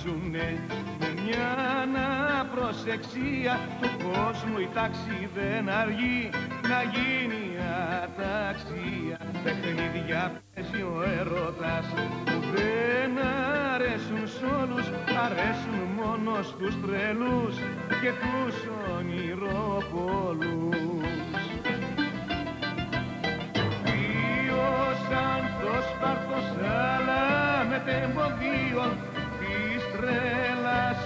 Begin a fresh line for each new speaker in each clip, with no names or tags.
ζουνε με μια αναπροσεξία του κόσμου η τάξη δεν αργεί να γίνει αταξία. Παιχνίδια παίζει ο έρωτας που δεν αρέσουν σ' όλους, αρέσουν μόνο στους τρελούς και τους ονειροπολούς. Ποιος άνθος πάρτος αλλά με τεμποδίων της τρέλας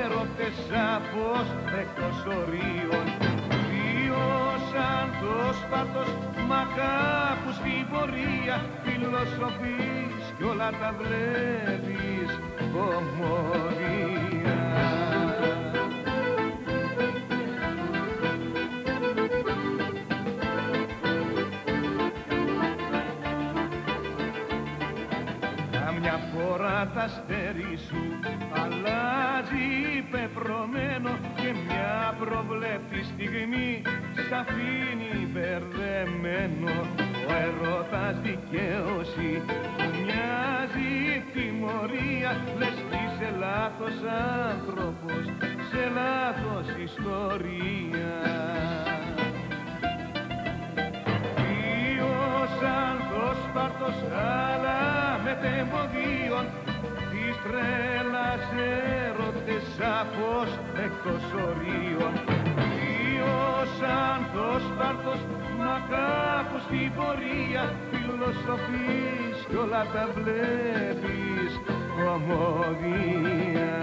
έρωτες σαφώς εκτός ορίων. Ποιος άνθος πάρτος μα κάπου στην πορεία φιλοσοφείς κι όλα τα βλέπεις κομμωδία. Καμιά φορά τ' αστέρι σου αλλάζει πεπρωμένο και μια προβλέψη στιγμή σ' αφήνει μπερδεμένο. Ο έρωτας δικαίωση που μοιάζει τιμωρία, λες κι είσαι λάθος άνθρωπος σε λάθος ιστορία. Ποιος άνθος πάρτος αλλά με τεμποδίων της τρέλας έρωτες σαφώς εκτός ορίων. Ποιος άνθος πάρτος μα κάπου στην πορεία φιλοσοφείς κι όλα τα βλέπεις κομμωδία.